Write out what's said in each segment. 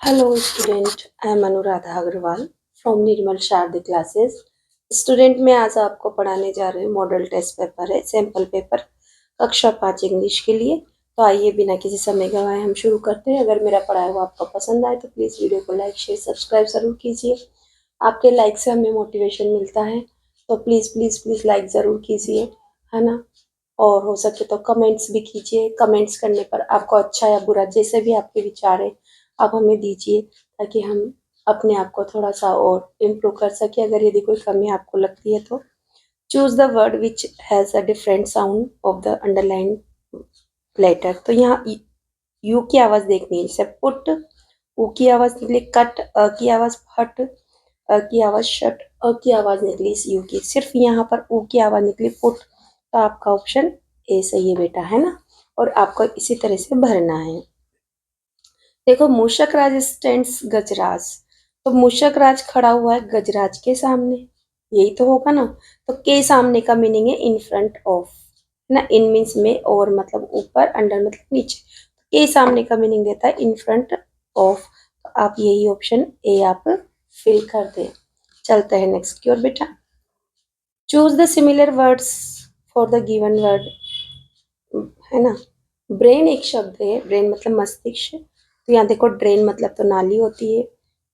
Hello student, I am Anuradha Agarwal from Nirmal Shardi classes. Student मैं आज आपको पढ़ाने जा रही हूँ मॉडल टेस्ट पेपर है, सैम्पल पेपर कक्षा 5 इंग्लिश के लिए। तो आइए बिना किसी समय गवाए हम शुरू करते हैं। अगर मेरा पढ़ाया हुआ आपको पसंद आए तो प्लीज़ वीडियो को लाइक शेयर सब्सक्राइब ज़रूर कीजिए। आपके लाइक से हमें मोटिवेशन मिलता है, तो प्लीज़ प्लीज़ प्लीज़ लाइक ज़रूर कीजिए, है ना। और हो सके तो कमेंट्स भी कीजिए। कमेंट्स करने पर आपको अच्छा या बुरा जैसे भी आपके विचार है आप हमें दीजिए, ताकि हम अपने आप को थोड़ा सा और इम्प्रूव कर सके। अगर यदि कोई कमी आपको लगती है तो choose the word which has a different sound of the underline letter. तो यहाँ यू की आवाज़ देखनी है, जैसे पुट, ऊ की आवाज़ निकली कट, अ की आवाज़ फट, अ की आवाज़ शट, अ की आवाज़ निकली इस यू की। सिर्फ यहाँ पर ऊ की आवाज़ निकली पुट, तो आपका ऑप्शन ए सही है बेटा, है ना। और आपको इसी तरह से भरना है। देखो मूषक राज स्टैंड्स गजराज, तो मूषक राज खड़ा हुआ है गजराज के सामने, यही तो होगा ना। तो के सामने का मीनिंग है इन फ्रंट ऑफ, है ना। इन मीन्स में, और मतलब ऊपर, अंडर मतलब नीचे। के सामने का मीनिंग देता है इन फ्रंट ऑफ। तो आप यही ऑप्शन ए आप फिल कर दें। चलते हैं नेक्स्ट की ओर बेटा। Choose the similar words for the given word, है ना। ब्रेन एक शब्द है, ब्रेन मतलब मस्तिष्क। तो यहाँ देखो ड्रेन मतलब तो नाली होती है,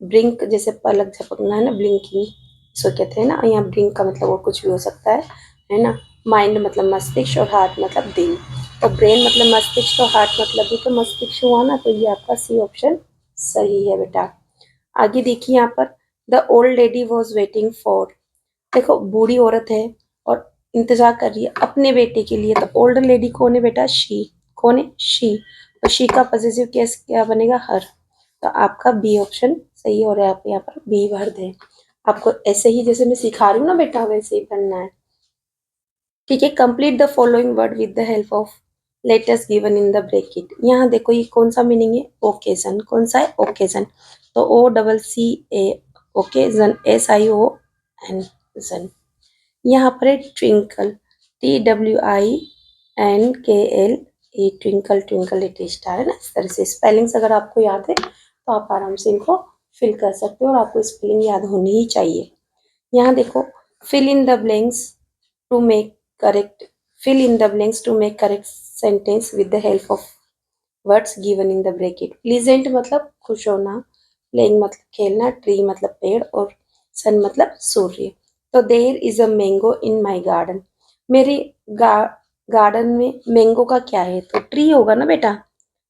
ब्रिंक जैसे पलक झपकना, है ना, ब्लिंकिंग इसको कहते हैं ना। यहाँ ब्रिंक का मतलब और कुछ भी हो सकता है ना। माइंड मतलब मस्तिष्क और हार्ट मतलब दिल। तो ब्रेन मतलब मस्तिष्क, तो हार्ट मतलब भी तो मस्तिष्क हुआ ना। तो ये आपका सी ऑप्शन सही है बेटा। आगे देखिए यहाँ पर, the old lady was waiting for, देखो बूढ़ी औरत है और इंतजार कर रही है अपने बेटे के लिए। तो ओल्ड लेडी कौन है बेटा, शी। कौन है, शी। तो शी का पॉजिटिव केस क्या बनेगा, हर। तो आपका बी ऑप्शन सही हो रहा है। आप यहाँ पर बी भर दें। आपको ऐसे ही जैसे मैं सिखा रही हूँ ना बेटा, वैसे ही भरना है, ठीक है। Complete the following word with the help of letters given in the bracket. यहाँ देखो ये कौन सा मीनिंग है, ओकेजन। कौन सा है, ओकेजन। तो O double C A, occasion, S I O N, जन। यहाँ पर है twinkle, TWINKL, E twinkle, twinkle little star, है ना। इस तरह से स्पेलिंग्स अगर आपको याद है तो आप आराम से इनको फिल कर सकते हो, और आपको स्पेलिंग याद होनी ही चाहिए। यहाँ देखो, fill in the blanks to make correct, fill in the blanks to make correct sentence with the help of words given in the bracket. Pleasant मतलब खुश होना, प्लेइंग मतलब खेलना, ट्री मतलब पेड़, और सन मतलब सूर्य। तो there is a mango in my garden, मेरे गार्डन में मैंगो का क्या है, तो ट्री होगा ना बेटा,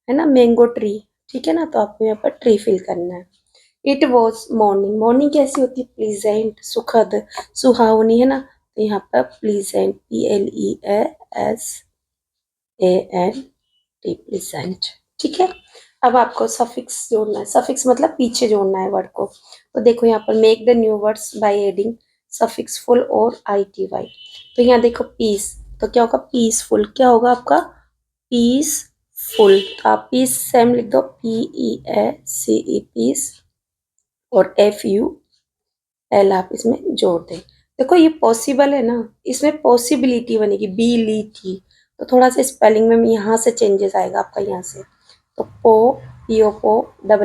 है ना, मैंगो ट्री। ठीक है ना। तो आपको यहाँ पर ट्री फिल करना है। इट वॉज मॉर्निंग, मॉर्निंग कैसी होती है, प्लीजेंट, सुखद, सुहावनी, है ना। तो यहाँ पर प्लीजेंट, PLESANT, प्लीजेंट। ठीक है। अब आपको सफिक्स जोड़ना है, सफिक्स मतलब पीछे जोड़ना है वर्ड को। तो देखो यहाँ पर make the new words by adding suffix full और ITY। तो यहाँ देखो पीस, तो क्या होगा, पीसफुल। क्या होगा आपका, पीसफुल। तो आप पीस सेम लिख दो, PEACE, पीस, और FUL आप इसमें जोड़ दें। देखो ये पॉसिबल है ना, इसमें पॉसिबिलिटी बनेगी, बिलिटी। तो थोड़ा सा स्पेलिंग में यहाँ से चेंजेस आएगा आपका, यहाँ से। तो पो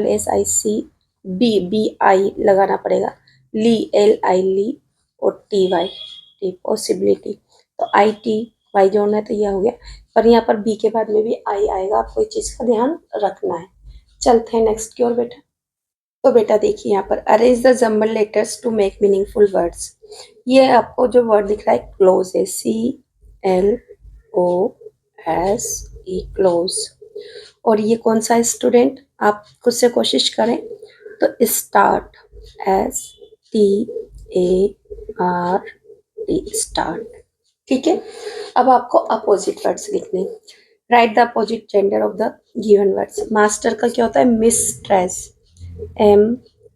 SSIC, BI लगाना पड़ेगा, LI ली, और TY टी, पॉसिबिलिटी। तो ITY जोड़ना है, तो यह हो गया। पर यहाँ पर बी के बाद में भी आई आएगा, आपको इस चीज़ का ध्यान रखना है। चलते हैं नेक्स्ट की ओर बेटा। तो बेटा देखिए यहाँ पर, arrange the jumble letters to make meaningful words. ये आपको जो वर्ड दिख रहा है क्लोज है, CLOSE, क्लोज। और ये कौन सा है स्टूडेंट, आप खुद से कोशिश करें। तो स्टार्ट, START, स्टार्ट। ठीक है। अब आपको अपोजिट वर्ड्स लिखने, right the opposite gender of the given words. Master का क्या होता है, मिस्ट्रेस, MISTRESS।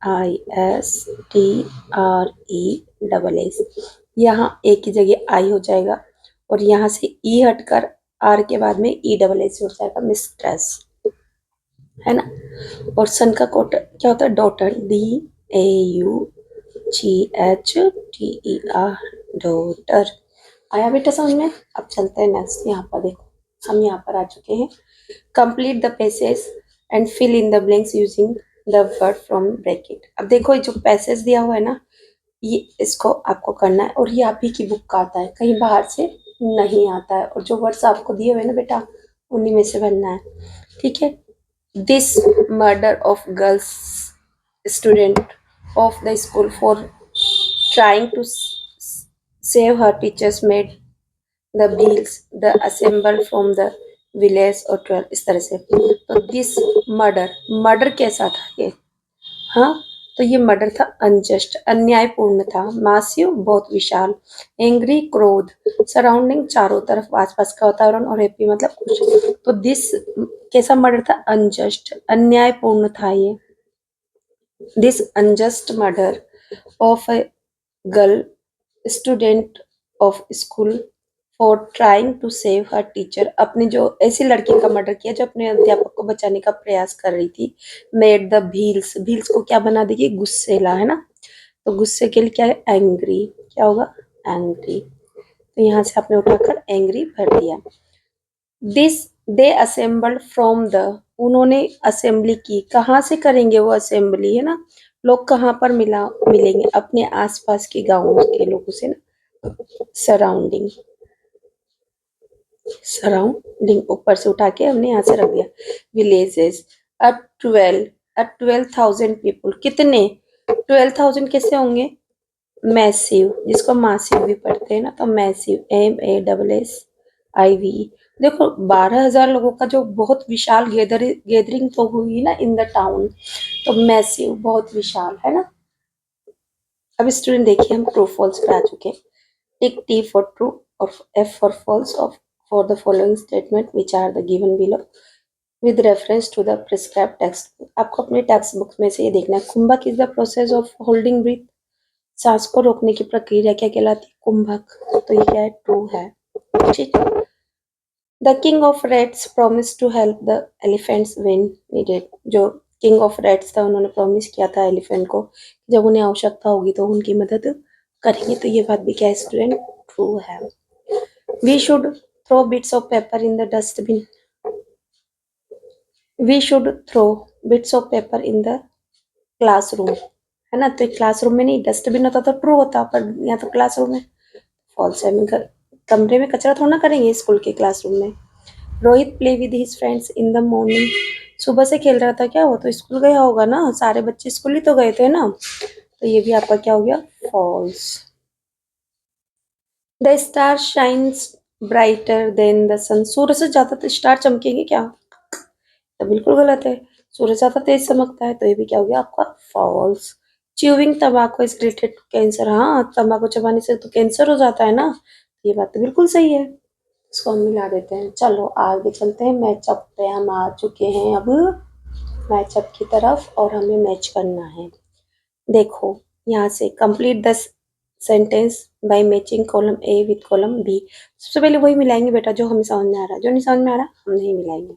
यहाँ ए की जगह आई हो जाएगा, और यहाँ से ई हटकर आर के बाद में ESS हो जाएगा, मिस्ट्रेस, है ना। और सन का कोट क्या होता है, डॉटर, DAUGHTER, डॉटर। आया बेटा समझ में। अब चलते हैं नेक्स्ट। यहाँ पर देखो, हम यहाँ पर आ चुके हैं। Complete the passage and fill in the blanks using the word from bracket. अब देखो ये जो पैसेज दिया हुआ है ना, ये इसको आपको करना है और ये आप ही की बुक का आता है, कहीं बाहर से नहीं आता है। और जो वर्ड्स आपको दिए हुए हैं ना बेटा, उन्हीं में से बनना है, ठीक है। This murder of girls student of the school for trying to save her teachers made the beels the assemble from the village or 12, इस तरह से। तो दिस मर्डर कैसा था ये, हाँ, तो ये मर्डर था अनजस्ट, अन्यायपूर्ण था। मासिव बहुत विशाल, एंग्री क्रोध, सराउंडिंग चारों तरफ आसपास का वातावरण, और हैप्पी मतलब खुश। तो दिस कैसा मर्डर था, अनजस्ट, अन्यायपूर्ण था ये। This unjust murder of a girl student of school for trying to save her teacher, अपनी जो ऐसी लड़की का मर्डर किया जो अपने अध्यापक को बचाने का प्रयास कर रही थी। मेड द भील्स, भील्स को क्या बना देगी, गुस्सेला, है ना। तो गुस्से के लिए क्या है, एंग्री, क्या होगा, एंग्री। तो यहाँ से आपने उठाकर एंग्री भर दिया। This they assembled from the, उन्होंने असेंबली की, कहाँ से करेंगे वो असेंबली, है ना। लोग कहाँ पर मिलेंगे, अपने आसपास के गांवों के लोगों से ना। सराउंडिंग, सराउंडिंग ऊपर से उठा के हमने यहाँ से रख दिया। विलेजेस, अ 12,000 पीपल, कितने, 12,000 कैसे होंगे, मैसिव, जिसको मासिव भी पढ़ते हैं ना, तो मैसिव, MASSIV। देखो 12,000 लोगों का जो बहुत विशाल गैदरिंग तो हुई ना इन द टाउन, तो मैसिव बहुत विशाल, है ना। अब स्टूडेंट देखिए हम ट्रू फॉल्स पे आ चुके हैं। टिक T फॉर ट्रू और F for false of for the following statement which are the given below with reference to the prescribed text book. आपको अपने टेक्स्ट बुक में से ये देखना है। Kumbhak is the process of holding breath, सांस को रोकने की प्रक्रिया क्या कहलाती है, कुंभक। तो ये क्या है, ट्रू है, ठीक है। The king of reds promise to help the elephants when needed, जो किंग ऑफ रेड्स था उन्होंने प्रॉमिस किया था एलिफेंट को, जब उन्हें आवश्यकता होगी तो उनकी मदद करेंगे। तो ये बात भी क्या है स्टूडेंट, ट्रू है। We should throw bits of paper in the dustbin, we should throw bits of paper in the classroom, है ना। तो क्लासरूम में नहीं, डस्टबिन होता तो ट्रू होता, पर यहाँ तो क्लासरूम है, फॉल्स है। कमरे में कचरा थोड़ा ना करेंगे स्कूल के क्लासरूम में। Rohit play with his friends in the morning, सुबह से खेल रहा था क्या, वो तो स्कूल गया होगा ना, सारे बच्चे स्कूल ही तो गए थे ना। तो ये भी आपका क्या हो गया, false. The star shines brighter than the sun, सूर्य से ज्यादा तो स्टार चमकेंगे क्या, तो बिल्कुल गलत है, सूर्य ज्यादा तेज चमकता है। तो ये भी क्या हो गया आपका, फॉल्स। च्यूइंग तंबाकू इज रिलेटेड टू कैंसर, हाँ तंबाकू चबाने से तो कैंसर हो जाता है ना। ये बात तो बिल्कुल सही है, इसको हम मिला देते हैं। चलो आगे चलते हैं, मैचअप पे हम आ चुके हैं अब, मैचअप की तरफ, और हमें मैच करना है। देखो यहाँ से complete the sentence by matching column A with column B. सबसे पहले वही मिलाएंगे बेटा जो हमें समझ में आ रहा है, जो नहीं समझ में आ रहा हम नहीं मिलाएंगे।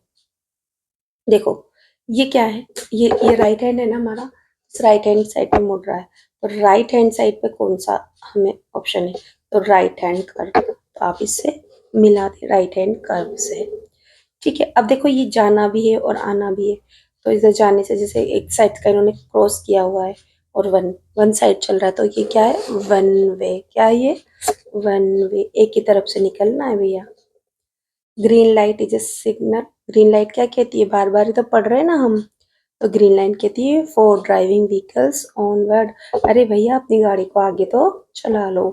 देखो ये क्या है, ये राइट हैंड है ना हमारा, इस राइट हैंड साइड पे मुड़ रहा है, तो राइट हैंड साइड पे कौन सा हमें ऑप्शन है, तो राइट हैंड कर्व। तो आप इससे मिला दें राइट हैंड कर्व से, ठीक है। अब देखो ये जाना भी है और आना भी है, तो इधर जाने से जैसे एक साइड का इन्होंने क्रॉस किया हुआ है और वन साइड चल रहा है, तो ये क्या है, वन वे, क्या है ये, वन वे, एक ही तरफ से निकलना है भैया। Green light is a signal, green light क्या कहती है, बार बार ही तो पढ़ रहे हैं ना हम, तो ग्रीन लाइट कहती है फॉर ड्राइविंग व्हीकल्स ऑनवर्ड, अरे भैया अपनी गाड़ी को आगे तो चला लो।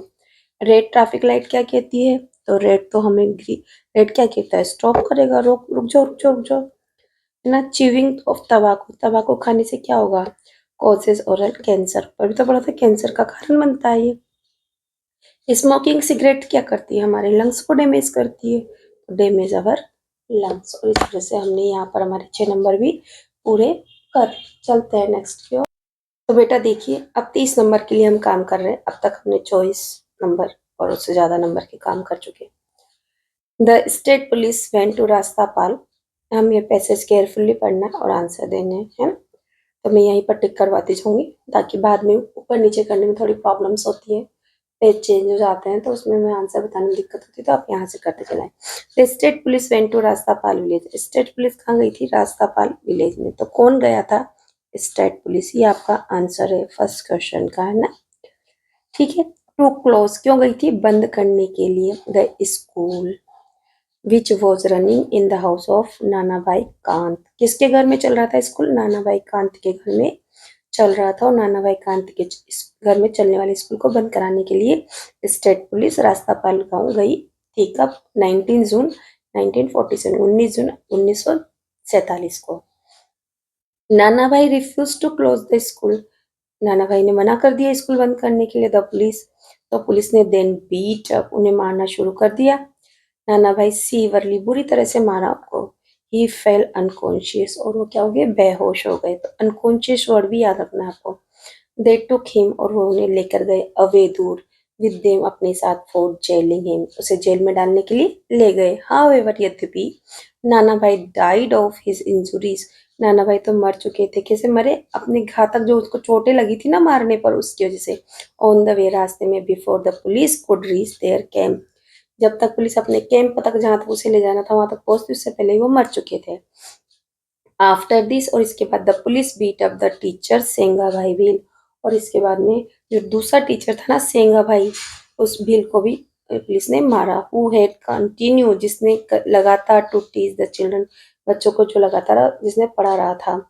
रेड ट्रैफिक लाइट क्या कहती है, तो रेड तो हमें रेड क्या कहता है, स्टॉप करेगा, रोक, रुक जाओ रुक जाओ रुक जाओ, है ना। च्यूइंग ऑफ तंबाकू, तंबाकू खाने से क्या होगा, कॉजेज ओरल कैंसर, पर भी तो पढ़ा था कैंसर का कारण बनता है ये। स्मोकिंग सिगरेट क्या करती है, हमारे लंग्स को डैमेज करती है, तो डैमेज अवर लंग्स। और इस वजह से हमने यहाँ पर हमारे 6 नंबर भी पूरे कर। चलते हैं नेक्स्ट की ओर। तो बेटा देखिए अब 30 नंबर के लिए हम काम कर रहे हैं, अब तक हमने 24 नंबर और उससे ज्यादा नंबर के काम कर चुके हैं। The state police went to Rastapal, हम ये पैसेज केयरफुली पढ़ना और आंसर देने हैं, तो मैं यहीं पर टिक करवाती जाऊंगी ताकि बाद में ऊपर नीचे करने में थोड़ी प्रॉब्लम्स होती है, पेज चेंज हो जाते हैं, तो उसमें मैं आंसर बताने में दिक्कत होती है, तो आप यहाँ से करते चलाएं। The state police went to Rastapal village, state police कहाँ गई थी, रास्तापाल विलेज में। तो कौन गया था, स्टेट पुलिस, ये आपका आंसर है फर्स्ट क्वेश्चन का, है ना। ठीक है, टू क्लोज क्यों गई थी, बंद करने के लिए, the school which was running in the house of नाना भाई कांत, किसके घर में चल रहा था स्कूल, नाना भाई कांत के घर में चल रहा था, और नाना भाई कांत के घर में चलने वाले स्कूल को बंद कराने के लिए स्टेट पुलिस रास्तापाल गांव गई थी। कब, 19 जून 1947, 19 जून 1947 को। Nana Bhai refuse to close the school, Nana Bhai ने मना कर दिया स्कूल बंद करने के लिए। द पुलिस, तो पुलिस ने देन बीट अप, उन्हें मारना शुरू कर दिया। नाना भाई सीवरली, बुरी तरह से मारा आपको। ही फेल अनकॉन्शियस, और वो क्या हो गए, बेहोश हो गए। तो अनकॉन्शियस वर्ड भी याद रखना है आपको। दे टुक हिम, और वो उन्हें लेकर गए अवे, दूर, विद देम, अपने साथ, फॉर जेलिंग हिम, उसे जेल में डालने के लिए ले गए। हाउएवर, यद्यपि, नाना भाई डाइड ऑफ हिज इंजुरीज, नाना भाई तो मर चुके थे। कैसे मरे, अपने घातक जो उसको चोटें लगी थी ना मारने पर, उसकी वजह से। ऑन द वे, रास्ते में, before the police could reach their camp, जब तक पुलिस अपने कैंप तक, जहां तक उसे ले जाना था वहां तक पहुंचती, उससे पहले ही वो मर चुके थे। आफ्टर दिस, और इसके बाद, the police beat up the teacher Senga Bhai Bhil, और इसके बाद में जो दूसरा टीचर था ना सेंगा भाई, उस भील को भी पुलिस ने मारा। हु हैड कंटिन्यू, जिसने लगातार, टू टीच द चिल्ड्रन, बच्चों को जो लगातार जिसने पढ़ा रहा था, है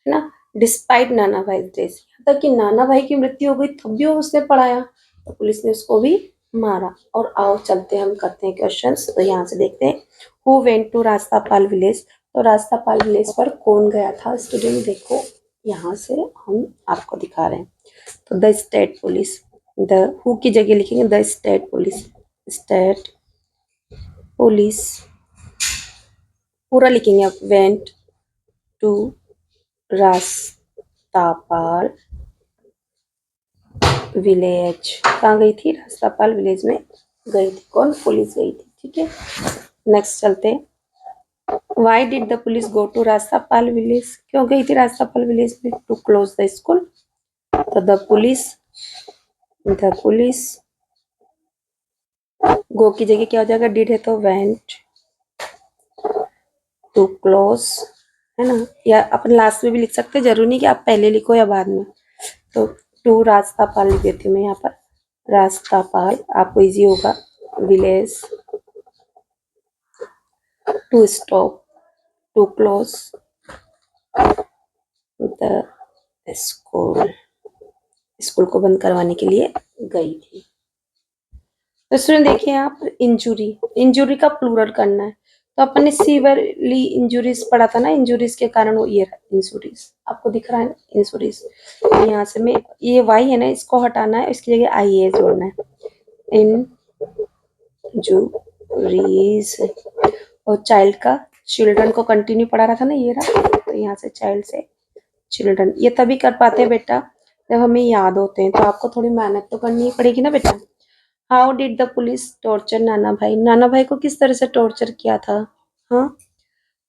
ना। डिस्पाइट नाना भाई डेथ, यहाँ तक कि नाना भाई की मृत्यु हो गई तब भी उसने पढ़ाया, तो पुलिस ने उसको भी मारा। और आओ चलते हम करते हैं क्वेश्चंस, तो यहाँ से देखते हैं। Who went to Rastapal village, तो रास्तापाल विलेज पर कौन गया था स्टूडेंट, देखो यहाँ से हम आपको दिखा रहे हैं। तो the state police, the who की जगह लिखेंगे the state police, state police पूरा लिखेंगे आप, वेंट टू रास्तापाल विलेज, कहाँ गई थी, रास्तापाल विलेज में गई थी, कौन, पुलिस गई थी। ठीक है, नेक्स्ट चलते हैं। Why did the police go to Rastapal village, क्यों गई थी रास्तापाल विलेज में, टू क्लोज द स्कूल। तो द पुलिस गो की जगह क्या हो जाएगा, डिड है तो वेंट टू क्लोज, है ना, या अपन लास्ट में भी लिख सकते हैं, जरूरी नहीं कि आप पहले लिखो या बाद में। तो टू रास्तापाल लिख देती हूँ मैं यहाँ पर, रास्तापाल, आपको इजी होगा, village, to stop, to close the school, school को बंद करवाने के लिए गई थी। तो स्टूडेंट देखिए आप, इंजुरी का प्लूरल करना है, तो अपन ने सीवरली इंजुरीज पढ़ा था ना, इंजुरीज के कारण वो ये इंजुरीज आपको दिख रहा है ना, इंजुरीज। यहाँ से मैं ये वाई है ना, इसको हटाना है, इसकी जगह आई ए जोड़ना है, इंजुरीज। और चाइल्ड का, चिल्ड्रन को कंटिन्यू पढ़ा रहा था ना, ये रहा, तो यहाँ से चाइल्ड से चिल्ड्रन, ये तभी कर पाते हैं बेटा जब हमें याद होते हैं, तो आपको थोड़ी मेहनत तो करनी पड़ेगी ना बेटा। How did the police torture नाना भाई, नाना भाई को किस तरह से टॉर्चर किया था, हाँ,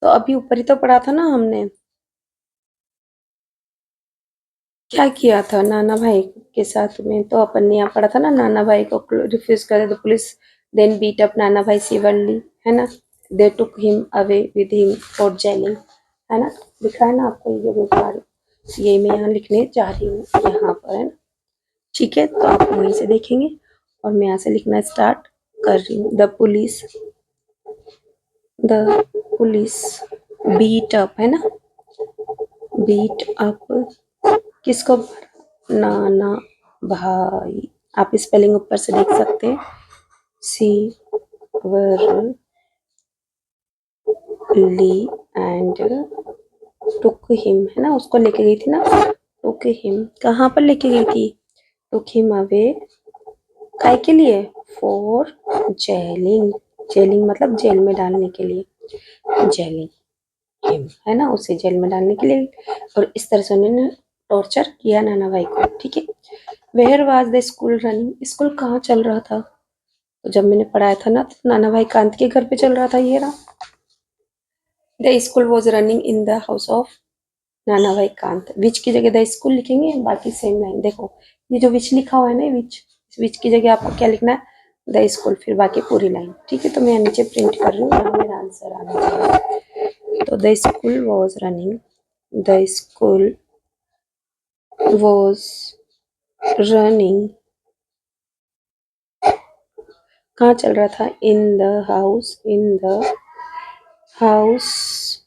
तो अभी ऊपर ही तो पढ़ा था ना हमने, क्या किया था नाना भाई के साथ में, तो अपन ने यहाँ पढ़ा था ना, नाना भाई को रिफ्यूज करे the police, then beat up Nana Bhai severely, है ना, they took him away with him for jailing, है ना, दिख रहा है ना आपको, ये जो मैं पढ़ा रही, ये मैं यहाँ लिखने जा रही हूँ यहाँ पर, है ना। ठीक है, तो आप वहीं से देखेंगे, और मैं यहाँ से लिखना स्टार्ट कर रही हूँ। द पुलिस बीट अप, है ना, बीट अप किसको, नाना भाई, आप स्पेलिंग ऊपर से देख सकते हैं, सीवरली एंड टुक हिम, है ना, उसको लेके गई थी ना, टुक हिम, कहाँ पर लेके गई थी, टुक हिम अवे, काय के लिए, फॉर जेलिंग, जेलिंग मतलब जेल में डालने के लिए, जेलिंग हिम, है ना, उसे जेल में डालने के लिए, और इस तरह से उन्होंने टॉर्चर किया नाना भाई को। ठीक है, where was the school running, school कहाँ चल रहा था, तो जब मैंने पढ़ाया था ना, तो नाना भाई कांत के घर पे चल रहा था, ये रहा, the school was running in the house of नाना भाई कांत, विच की जगह द स्कूल लिखेंगे, बाकी सेम लाइन, देखो ये जो विच लिखा हुआ है ना, विच की जगह आपको क्या लिखना है, द स्कूल, फिर बाकी पूरी लाइन। ठीक है, तो मैं नीचे प्रिंट कर रही हूँ, यहाँ मेरा आंसर आना चाहिए। तो the school was running, the school was running, कहाँ चल रहा था, in the house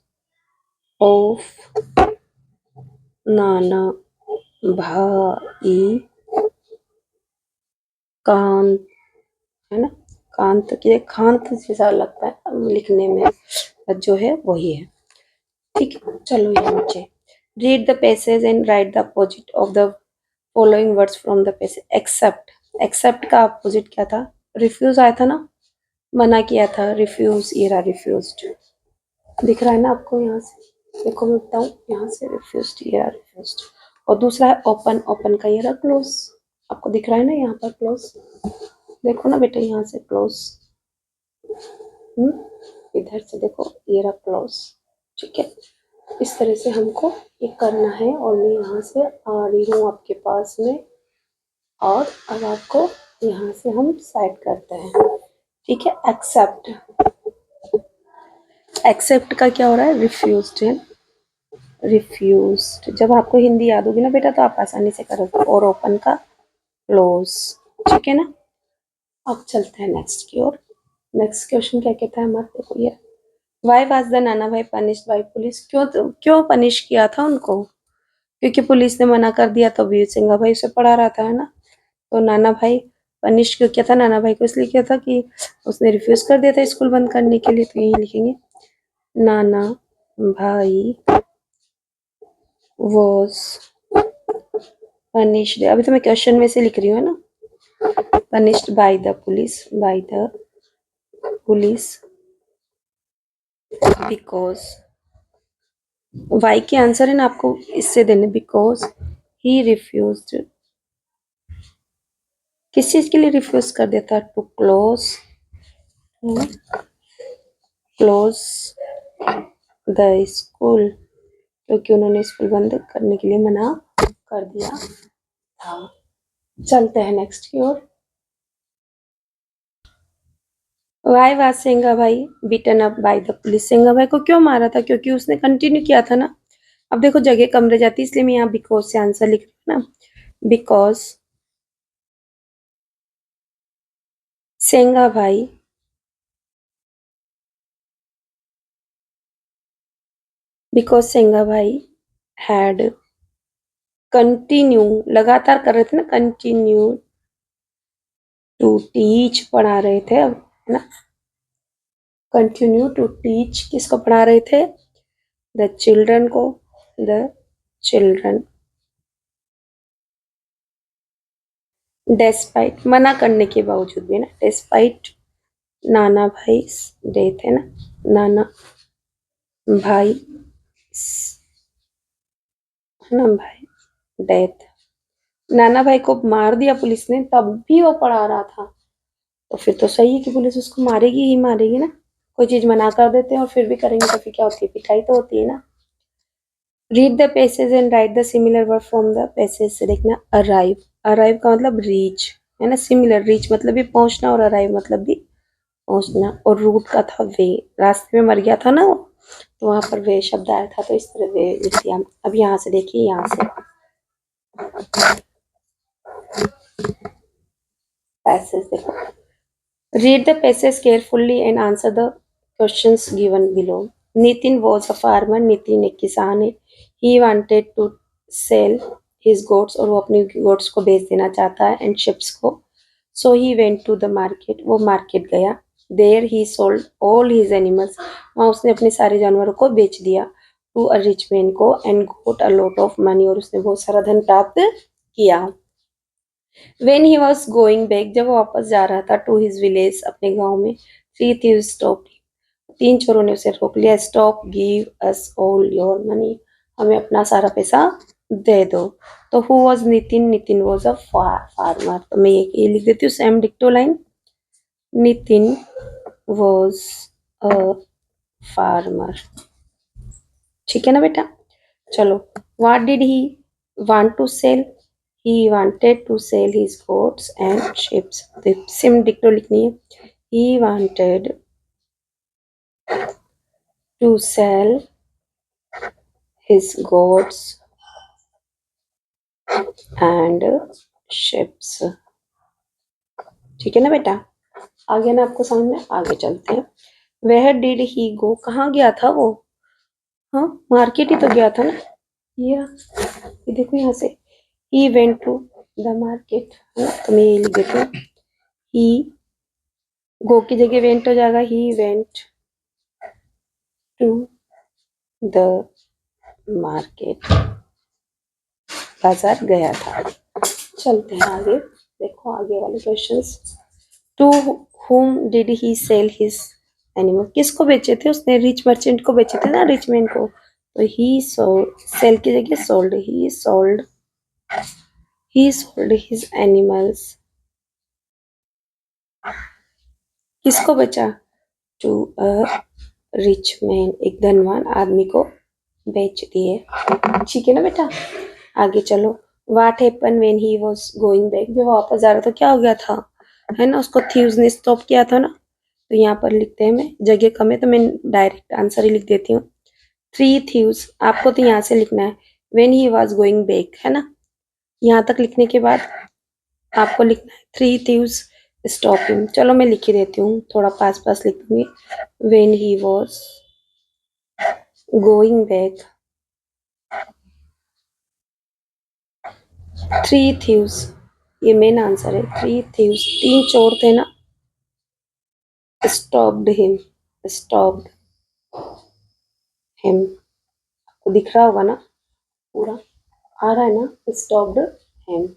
of नाना भाई कांत, है ना, कांत, ये कांत जैसा लगता है अब लिखने में, जो है वही है। ठीक है, चलो ये नीचे read the passage and write the opposite of the following words from the passage. Except, except का अपोजिट क्या था, रिफ्यूज आया था ना, मना किया था, रिफ्यूज, ये रहा रिफ्यूज्ड, दिख रहा है ना आपको यहाँ से, देखो मैं बताऊँ यहाँ से, रिफ्यूज्ड, ये रहा रिफ्यूज्ड। और दूसरा है ओपन, ओपन का ये रहा क्लोज, आपको दिख रहा है ना यहाँ पर क्लोज, देखो ना बेटा यहाँ से क्लोज, इधर से देखो ये रहा क्लोज। ठीक है, इस तरह से हमको ये करना है, और मैं यहाँ से आ रही हूँ आपके पास में, और अब आपको यहाँ से हम साइड करते हैं। ठीक है, एक्सेप्ट, एक्सेप्ट का क्या हो रहा है, रिफ्यूज्ड है, रिफ्यूज्ड। जब आपको हिंदी याद होगी ना बेटा तो आप आसानी से करोगे। और ओपन का क्लोज। ठीक है ना, अब चलते हैं नेक्स्ट की ओर। नेक्स्ट क्वेश्चन क्या कहता है हमारे, देखो ये, वाई वाज द नाना भाई पनिश्ड बाय पुलिस, क्यों पनिश किया था उनको, क्योंकि पुलिस ने मना कर दिया, तो वीर सिंह भाई उसे पढ़ा रहा था, है ना। तो नाना भाई पनिश क्यों किया था, नाना भाई को इसलिए किया था कि उसने रिफ्यूज कर दिया था स्कूल बंद करने के लिए, तो यही लिखेंगे, नाना भाई वॉज पनिश्ड, अभी तो मैं क्वेश्चन में से लिख रही हूँ, है ना, punished by the police, by the police because, why के आंसर है ना आपको इससे देने, बिकॉज ही रिफ्यूज्ड, किस चीज के लिए रिफ्यूज कर देता, to close, close the school, क्योंकि उन्होंने स्कूल बंद करने के लिए मना कर दिया था। चलते हैं नेक्स्ट की ओर। वाई वाज सिंघा भाई beaten up by the police, Singha भाई को क्यों मारा था, क्योंकि उसने कंटिन्यू किया था ना। अब देखो जगह कम रह जाती है, इसलिए मैं यहाँ बिकॉज से आंसर लिख रही हूँ ना, बिकॉज सिंघा भाई बिकॉज सिंघा भाई हैड कंटिन्यू, लगातार कर रहे थे ना, कंटिन्यू टू टीच, पढ़ा रहे थे, है ना, कंटिन्यू टू टीच, किसको पढ़ा रहे थे, द चिल्ड्रन को, द चिल्ड्रन, डेस्पाइट, मना करने के बावजूद भी ना, डेस्पाइट नाना भाई डेथ, है ना, नाना भाई, है ना भाई डेथ, नाना भाई को मार दिया पुलिस ने, तब भी वो पढ़ा रहा था, तो फिर तो सही है कि पुलिस उसको मारेगी ही मारेगी ना, कोई चीज मना कर देते हैं और फिर भी करेंगे तो फिर क्या होती है, पिटाई तो होती है ना। Read the passage and write the similar word from the passage से देखना, अराइव, अराइव का मतलब रीच, है ना, सिमिलर, रीच मतलब भी पहुंचना और अराइव मतलब भी पहुंचना, और रूट का था वे, रास्ते में मर गया था ना वो, तो वहां पर वे शब्द आया था, तो इस तरह वे लिख दिया। अब यहाँ से देखिए, यहाँ से पैसेज देखो, read the passage carefully and answer the questions given below. Nitin was a farmer, Nitin एक किसान है, he wanted to sell his goats, और वो अपनी गोट्स को बेच देना चाहता है, एंड शिप्स को, so he went to the market, वो मार्केट गया, there he sold all his animals, वहाँ उसने अपने सारे जानवरों को बेच दिया, टू अ रिच मैन को, and got a lot of money, और उसने बहुत सारा धन प्राप्त किया। When he was going back, जब वो वापस जा रहा था टू हिज विलेज, अपने गांव में, थ्री thieves stopped him, तीन चोरों ने उसे रोक लिया, stop, give us all your money, हमें अपना सारा पैसा दे दो। तो who was Nitin, Nitin was a farmer, तो मैं ये लिख देती हूँ सेम डिक्टो line, Nitin was a farmer. ठीक है ना बेटा, चलो, what did he want to sell, he wanted to sell his goats and sheep, तो सेम डिक्टो लिखनी है, he wanted to sell his goats and sheeps. ठीक है ना बेटा, आगे ना आपको समझ में, आगे चलते हैं। वेयर डिड ही गो, कहाँ गया था वो? हाँ, मार्केट ही तो गया था ना। ये देखो यहाँ से, he went to the market, है ना, तो मैं ये लिख देती हूँ। ही, गो की जगह वेंट हो जाएगा, he went to the market, बाजार गया था। चलते हैं आगे, देखो आगे वाले questions. To whom did he sell his animal, किसको बेचे थे उसने? रिच मर्चेंट को बेचे थे ना, रिच मैन को। तो he sold, सेल की जगह sold, he sold his animals, किसको बेचा? टू अ रिच मैन, एक धनवान आदमी को बेच दिए। ठीक है ना बेटा, आगे चलो। What happen when he was going back, जब वापस जा रहा था क्या हो गया था, है ना, उसको थीव्स ने स्टॉप किया था ना। तो यहाँ पर लिखते हैं, मैं जगह कम है तो मैं डायरेक्ट आंसर ही लिख देती हूँ। 3 थीव्स, आपको तो यहाँ से लिखना है when he was going back, है ना। यहाँ तक लिखने के बाद आपको लिखना है 3 थीव्स स्टॉप हिम। चलो मैं लिख ही देती हूँ, थोड़ा पास पास लिख दूंगी। When he was going back 3 thieves, ये मेन आंसर है। 3 थीव्स, 3 चोर थे ना, स्टॉप्ड हिम, स्टॉप्ड हिम। आपको दिख रहा होगा ना, पूरा आ रहा है ना, स्टॉप्ड हिम।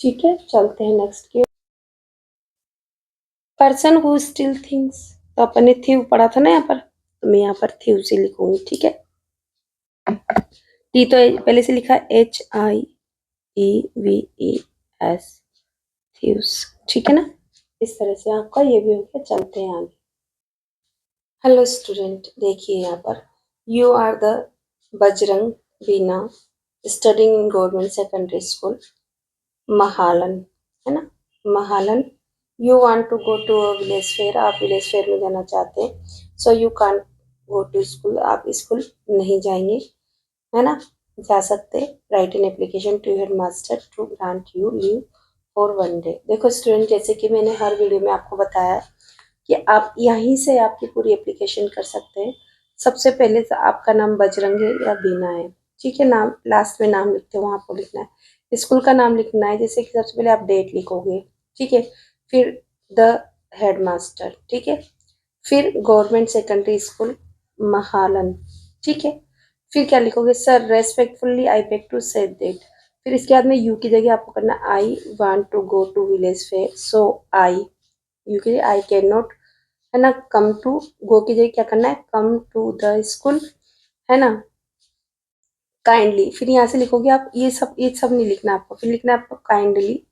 ठीक है, चलते हैं नेक्स्ट की। पर्सन हु स्टिल थिंग्स, तो अपन ने थीव पढ़ा था ना यहाँ पर, तो मैं यहाँ पर थीव से लिखूंगी। ठीक है, टी तो पहले से लिखा HIEVES, थीव्स। ठीक है ना, इस तरह से आपका ये भी हो गया। चलते हैं आगे। हेलो स्टूडेंट, देखिए यहाँ पर, you are the Bajrang Bina studying in government secondary school Mahalan, है ना, Mahalan. You want to go to a village fair, आप विलेज फेयर में जाना चाहते हैं। So you can't go to school, आप स्कूल नहीं जाएंगे, है ना, जा सकते। Write an application to head master to grant you leave for 1 day. देखो स्टूडेंट, जैसे कि मैंने हर वीडियो में आपको बताया कि आप यहीं से आपकी पूरी एप्लीकेशन कर सकते हैं। सबसे पहले तो आपका नाम बजरंग है या बीना है, ठीक है, नाम लास्ट में नाम लिखते हो वहाँ आपको लिखना है। स्कूल का नाम लिखना है, जैसे कि सबसे पहले आप डेट लिखोगे, ठीक है, फिर द हेड मास्टर, ठीक है, फिर गवर्नमेंट सेकेंडरी स्कूल महालन, ठीक है, फिर क्या लिखोगे? Sir respectfully I beg to say that. फिर इसके बाद में यू की जगह आपको करना I want to go to village fair, so I, you की आई कैन नॉट, है ना, कम टू, गो की जगह क्या करना है? कम टू द स्कूल, है ना, काइंडली। फिर यहाँ से लिखोगे आप, ये सब नहीं लिखना आपको, फिर लिखना है आपको काइंडली,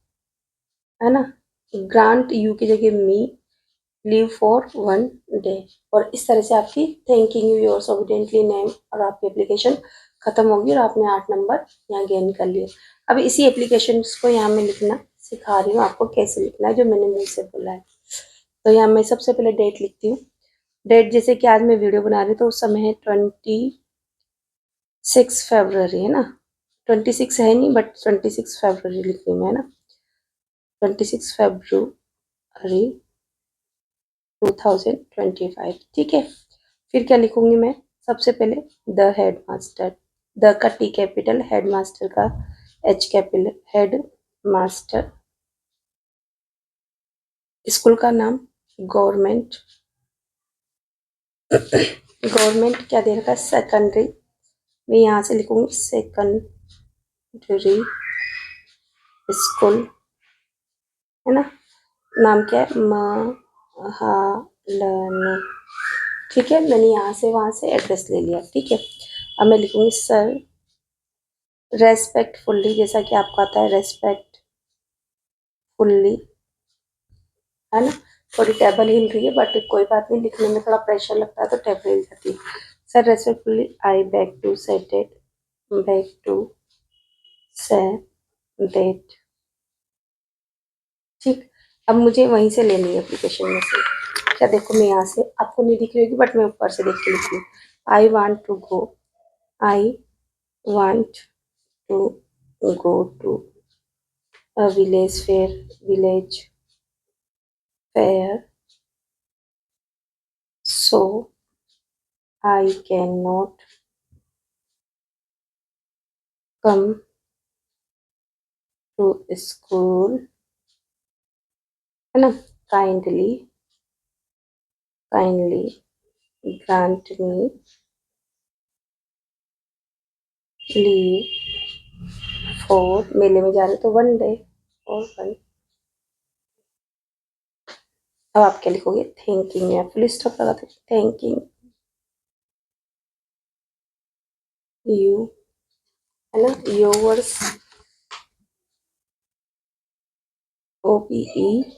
है ना, ग्रांट, यू की जगह मी, लीव फॉर 1 डे। और इस तरह से आपकी thanking you yours obediently name और आपकी एप्लीकेशन खत्म होगी और आपने 8 नंबर यहाँ गेन कर लिए। अब इसी एप्लीकेशन को यहाँ मैं लिखना सिखा रही हूँ आपको, कैसे लिखना है, जो मैंने मुंह से बोला है। तो यहाँ मैं सबसे पहले डेट लिखती हूँ। डेट जैसे कि आज मैं वीडियो बना रही हूँ तो उस समय है 26 फरवरी, है ना, 26 है नहीं बट 26 फरवरी लिख रही हूँ मैं, है ना, 26 फरवरी 2025, ठीक है। फिर क्या लिखूंगी मैं? सबसे पहले द हेड मास्टर, द का टी कैपिटल, हेड मास्टर का H capital, head master, school का नाम गवर्नमेंट, गवर्नमेंट क्या दे रखा है? सेकेंडरी, मैं यहाँ से लिखूंगी सेकेंडरी स्कूल, है ना, नाम क्या है? महालन, ठीक है। मैंने यहाँ से वहाँ से एड्रेस ले लिया, ठीक है। अब मैं लिखूंगी सर रेस्पेक्टफुल्ली, जैसा कि आपको आता है रेस्पेक्टफुल्ली, है ना, थोड़ी टेबल हिल रही है बट कोई बात नहीं, लिखने में थोड़ा प्रेशर लगता है तो टेबल हिल जाती है। Sir respectfully I beg to set it, beg to say that, ठीक। अब मुझे वहीं से लेनी है एप्लीकेशन में से, क्या देखो मैं यहाँ से, आपको नहीं दिख रही होगी बट मैं ऊपर से देख के लिखती हूँ। I want to go, I want to go to a village fair, so I cannot come to school, है ना? kindly grant me leave for, मेले में जा रहे तो 1 day और 1। अब आप क्या लिखोगे? थिंकिंग, या फुल स्टॉप लगा दो, थिंकिंग यू, है ना? Yours, OBEDIENTLY,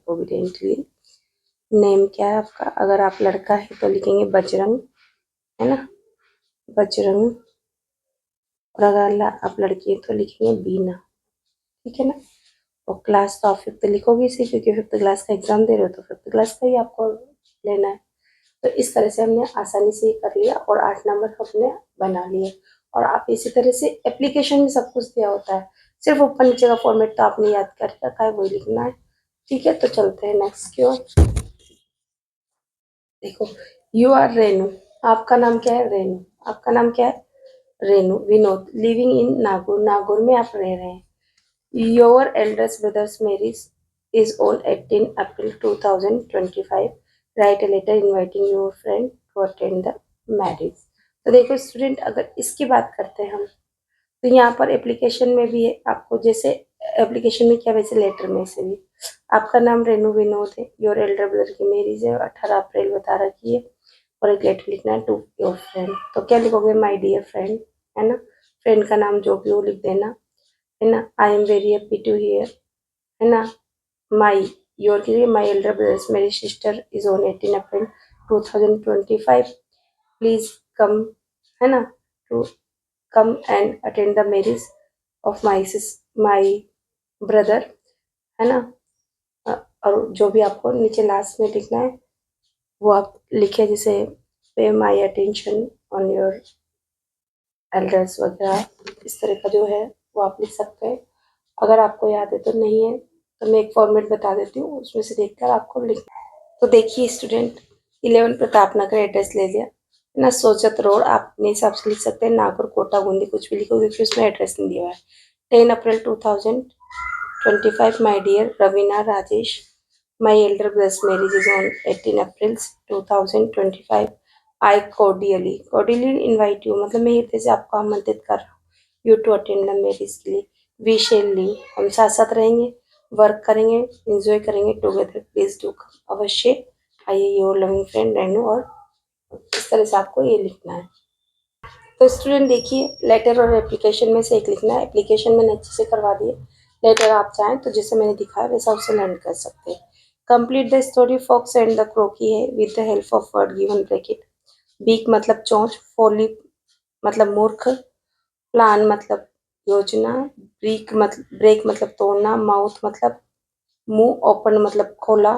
obediently. नेम क्या है आपका? अगर आप लड़का है तो लिखेंगे बजरंग, है ना? बजरंग। और अगर आप लड़की है तो लिखेंगे बीना, ठीक है ना? और क्लास तो आप 5th लिखोगे इसी, क्योंकि 5th क्लास का एग्जाम दे रहे हो तो 5th क्लास का ही आपको लेना है। तो इस तरह से हमने आसानी से ये कर लिया और 8 नंबर अपने बना लिए। और आप इसी तरह से एप्लीकेशन में सब कुछ दिया होता है, सिर्फ ऊपर नीचे का फॉर्मेट तो आपने याद कर रखा है, वही लिखना है, ठीक है? तो चलते हैं नेक्स्ट की ओर। देखो, यू आर रेनू, आपका नाम क्या है? रेनू। आपका नाम क्या है? रेनू। विनोद, लिविंग इन नागौर, नागौर में आप रह रहे हैं। Your eldest brother's marriage is on 18 April 2025, write a letter inviting your friend to attend the marriage. तो देखो स्टूडेंट, अगर इसकी बात करते हैं हम, तो यहाँ पर एप्लीकेशन में भी है आपको, जैसे एप्लीकेशन में क्या वैसे लेटर में से भी आपका नाम रेनू विनोद है, योर एल्डर ब्रदर की मैरिज है, 18 अप्रैल बता रखी है, और एक लेटर लिखना है टू योर फ्रेंड। तो क्या लिखोगे? माय डियर फ्रेंड, है ना? फ्रेंड का नाम जो भी हो लिख देना, है ना? I am very happy to hear, है ना? माई, योर के लिए माई एल्डर ब्रदर्स मेरी sister is on 18 April 2025, please come, है ना? To come and attend the marriage of my brother, है ना? और जो भी आपको नीचे लास्ट में लिखना है वो आप लिखे, जैसे पे my attention on your elders वगैरह, इस तरह का जो है वो आप लिख सकते हैं। अगर आपको याद है तो, नहीं है तो मैं एक फॉर्मेट बता देती हूँ, उसमें से देखकर आपको लिखना है। तो देखिए स्टूडेंट, 11 प्रताप नगर एड्रेस ले लिया, है ना? सोचत रोड आप अपने हिसाब से लिख सकते हैं, नागौर, कोटा, बूंदी, कुछ भी लिखो क्योंकि उसमें एड्रेस नहीं दिया हुआ है। 10 April 2025, my dear Raveena Rajesh, my elder brother's marriage is on 18 April 2025, I cordially invite you, मतलब मैं हृदय से आपको आमंत्रित कर रहा हूँ, you to attend the marriage के लिए। वी शेल लिव, हम साथ साथ रहेंगे, वर्क करेंगे, एंजॉय करेंगे टुगेदर, प्लीज डू कम, अवश्य आइए, योर लविंग फ्रेंड रेनू। और इस तरह से आपको ये लिखना है। तो स्टूडेंट देखिए, लेटर और एप्लीकेशन में से एक लिखना है। एप्लीकेशन मैंने अच्छे से करवा दिए, लेटर आप चाहें तो जैसे मैंने दिखाया वैसा उसे लर्न कर सकते हैं। Complete the story fox and the crow की है with the help of word given bracket. Beak मतलब चोंच, फोली मतलब मूर्ख, प्लान मतलब योजना, ब्रेक मतलब तोड़ना, माउथ मतलब मुंह, ओपन मतलब खोला,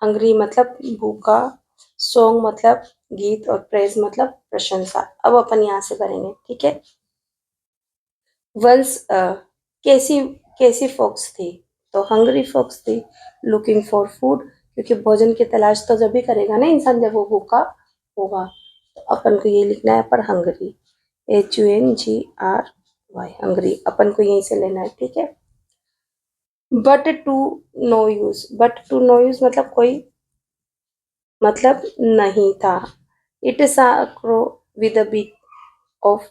हंग्री मतलब भूखा, सॉन्ग मतलब गीत, और प्रेज मतलब प्रशंसा। अब अपन यहाँ से करेंगे, ठीक है? वंस कैसी कैसी फॉक्स थी? तो हंग्री फॉक्स थी, लुकिंग फॉर फूड, क्योंकि भोजन की तलाश तो जब भी करेगा ना इंसान जब वो भूखा होगा। तो अपन को ये लिखना है पर हंग्री, HUNGRY, हंग्री अपन को यहीं से लेना है, ठीक है? But to no use, but to no use मतलब कोई मतलब नहीं था। It saw crow with a bit of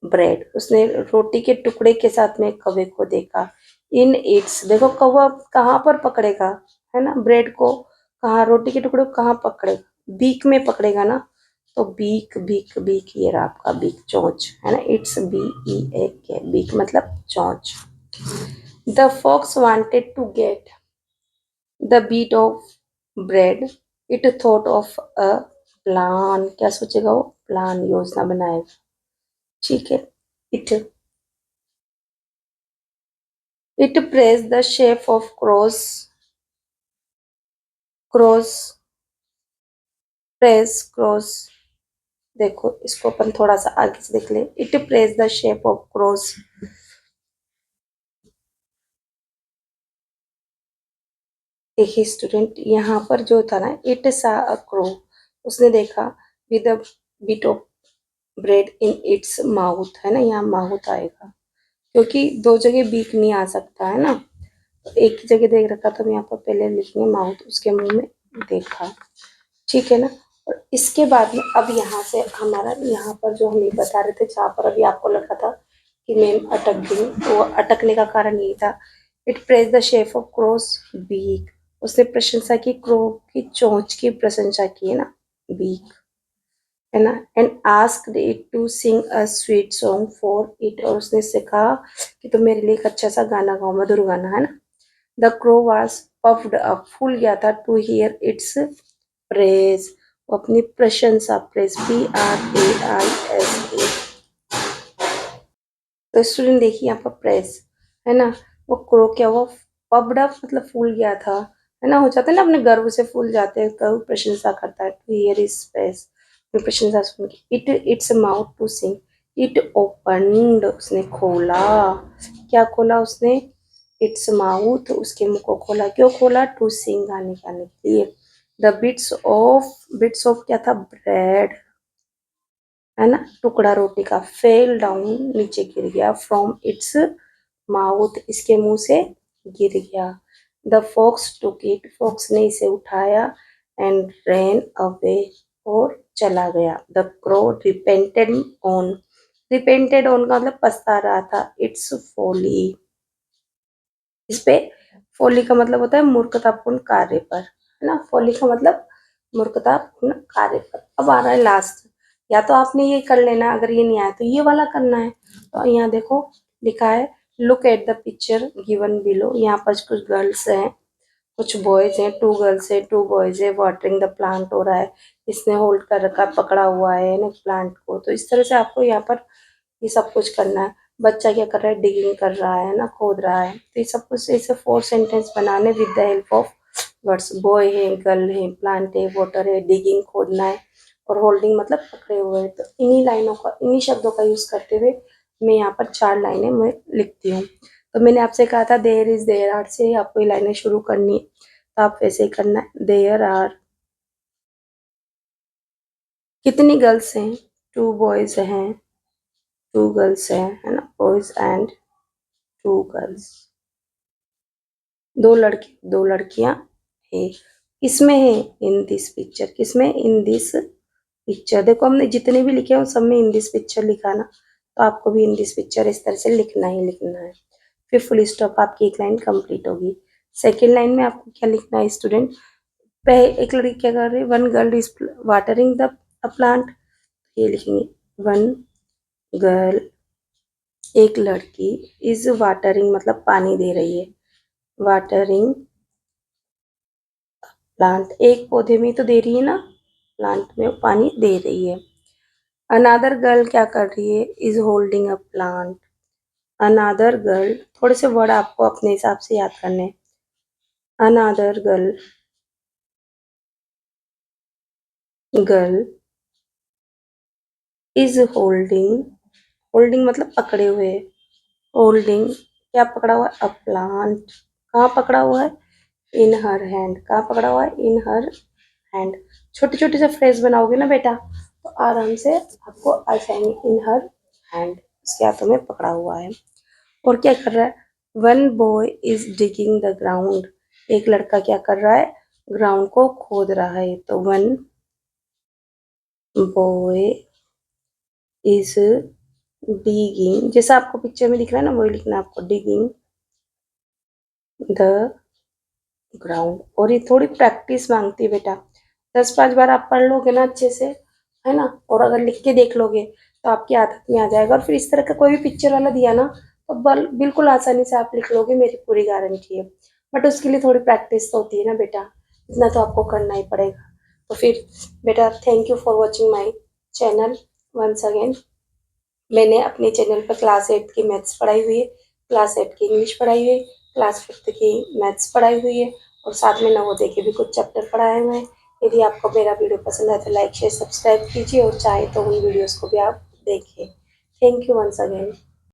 bread, उसने रोटी के टुकड़े के साथ में कौवे को देखा। इन इट्स, देखो कौवा कहाँ पर पकड़ेगा, है ना? ब्रेड को कहाँ, रोटी के टुकड़े को कहाँ पकड़ेगा? बीक में पकड़ेगा ना। तो बीक बीक बीक, ये रहा आपका बीक, चोंच, है ना? इट्स BEAK, बीक मतलब चोंच। The fox wanted to get the bit of bread, it thought of a plan, क्या सोचेगा वो? प्लान, योजना बनाएगा, ठीक है? It It praised the shape of cross, praise cross देखो इसको अपन थोड़ा सा आगे से देख ले। It praise the shape of cross. देखिए स्टूडेंट, यहाँ पर जो था ना, इट सा अ क्रो, उसने देखा with a bit of bread in its mouth, है ना, यहाँ माउथ आएगा क्योंकि दो जगह बीक नहीं आ सकता है ना, तो एक ही जगह देख रखा, तो हम यहाँ पर पहले लिखेंगे माउथ, उसके मुंह में देखा, ठीक है ना। और इसके बाद में अब यहाँ से हमारा, यहाँ पर जो हम ये बता रहे थे, जहाँ पर अभी आपको लगा था कि मैम अटक गई, वो अटकने का कारण ये था, it praise the shape of crow's beak, उसने प्रशंसा की क्रो की चोंच की प्रशंसा की है ना, बीक, है ना। And asked it to sing a sweet song for it, और उसने से कहा कि तुम मेरे लिए एक अच्छा सा गाना गाओ, मधुर गाना, है ना। The crow was puffed up, फूल गया था, टू हियर इट्स प्रेज, वो अपनी प्रशंसा, प्रेज PRAISE। तो स्टूडेंट देखिए यहाँ पर प्रेस, है ना, वो क्रो क्या हुआ, पब्ड अप मतलब फूल गया था, है ना, हो जाता है ना, अपने गर्व से फूल जाते हैं, गर्व प्रशंसा करता है, टू हियर इज प्रेस, अपनी प्रशंसा सुन के। It its mouth to sing, it opened, उसने खोला, क्या खोला उसने, इट्स माउथ, उसके मुंह को खोला, क्यों खोला, टू सिंग, गाने गाने के लिए। द बिट्स ऑफ क्या था, ब्रेड, है ना, टुकड़ा रोटी का, फेल डाउन, नीचे गिर गया, फ्रॉम इट्स माउथ, इसके मुंह से गिर गया। The fox took it, fox ने इसे उठाया, एंड रैन अवे, और चला गया। द क्रो रिपेंटेड ऑन का मतलब पछता रहा था, इट्स फोली, इस पे फोली का मतलब होता है मूर्खतापूर्ण कार्य पर, है ना, फोली का मतलब मूर्खतापूर्ण कार्य पर। अब आ रहा है लास्ट, या तो आपने ये कर लेना, अगर ये नहीं आया तो ये वाला करना है। तो यहाँ देखो लिखा है, look at the picture given below, यहाँ पर कुछ गर्ल्स हैं, कुछ बॉयज हैं, 2 गर्ल्स है, 2 बॉयज है, वाटरिंग द प्लांट हो रहा है, इसने होल्ड कर रखा, पकड़ा हुआ है ना प्लांट को। तो इस तरह से आपको यहाँ पर ये सब कुछ करना है। बच्चा क्या कर रहा है, डिगिंग कर रहा है ना, खोद रहा है। तो ये सब कुछ ऐसे 4 सेंटेंस बनाने with the help of words, boy है, गर्ल है, प्लांट है, वाटर है, डिगिंग खोदना है, और होल्डिंग मतलब पकड़े हुए हैं। तो इन्हीं लाइनों का, इन्हीं शब्दों का यूज करते हुए मैं यहाँ पर 4 लाइनें मैं लिखती हूँ। तो मैंने आपसे कहा था देयर इज, देयर आर से आपको ये लाइनें शुरू करनी है, तो आप वैसे ही करना है। देयर आर, कितनी गर्ल्स हैं, 2 बॉयज हैं, 2 गर्ल्स हैं, है ना, बॉयज एंड 2 गर्ल्स, 2 लड़के 2 लड़कियां है। किसमें है, इन दिस पिक्चर, किसमें, इन दिस पिक्चर। देखो हमने जितने भी लिखे हैं सब में इन दिस पिक्चर लिखा ना, तो आपको भी इन दिस पिक्चर इस तरह से लिखना ही लिखना है। फिर फुल स्टॉप, आपकी एक लाइन कंप्लीट होगी। सेकेंड लाइन में आपको क्या लिखना है स्टूडेंट, एक लड़की क्या कर रही है, one girl is watering the plant, ये लिखेंगे, वन गर्ल, एक लड़की, इज वाटरिंग मतलब पानी दे रही है, वाटरिंग प्लांट, एक पौधे में तो दे रही है ना, प्लांट में पानी दे रही है। अनादर गर्ल क्या कर रही है, is holding a plant, another girl, थोड़े से वर्ड आपको अपने हिसाब से याद करने, another girl, girl is holding, holding मतलब पकड़े हुए, होल्डिंग क्या पकड़ा हुआ है, अ प्लांट, कहाँ पकड़ा हुआ है, इन हर हैंड, कहाँ पकड़ा हुआ है, इन हर हैंड। छोटे छोटे से फ्रेज बनाओगे ना बेटा, तो आराम से आपको आ जाएंगे, इन हर हैंड, उसके हाथों में पकड़ा हुआ है। और क्या कर रहा है, one boy is digging the ground, एक लड़का क्या कर रहा है, ग्राउंड को खोद रहा है। तो वन बॉय इज डिगिंग, जैसा आपको पिक्चर में दिख रहा है ना, वही लिखना है आपको, डिगिंग द ग्राउंड। और ये थोड़ी प्रैक्टिस मांगती है बेटा, 10-5 बार आप पढ़ लोगे ना अच्छे से, है ना, और अगर लिख के देख लोगे तो आपकी आदत में आ जाएगा। और फिर इस तरह का कोई भी पिक्चर वाला दिया ना, तो बिल्कुल आसानी से आप लिख लोगे, मेरी पूरी गारंटी है। बट उसके लिए थोड़ी प्रैक्टिस तो होती है ना बेटा, इतना तो आपको करना ही पड़ेगा। तो फिर बेटा, thank you for watching my channel once again. मैंने अपने चैनल पर क्लास 8 की मैथ्स पढ़ाई हुई है, क्लास 8 की इंग्लिश पढ़ाई हुई है, क्लास 5th की मैथ्स पढ़ाई हुई है, और साथ में नवोदय के भी कुछ चैप्टर पढ़ाए हुए हैं। यदि आपको मेरा वीडियो पसंद है तो लाइक शेयर सब्सक्राइब कीजिए और चाहे तो उन वीडियोस को भी आप देखिए। Thank you once again.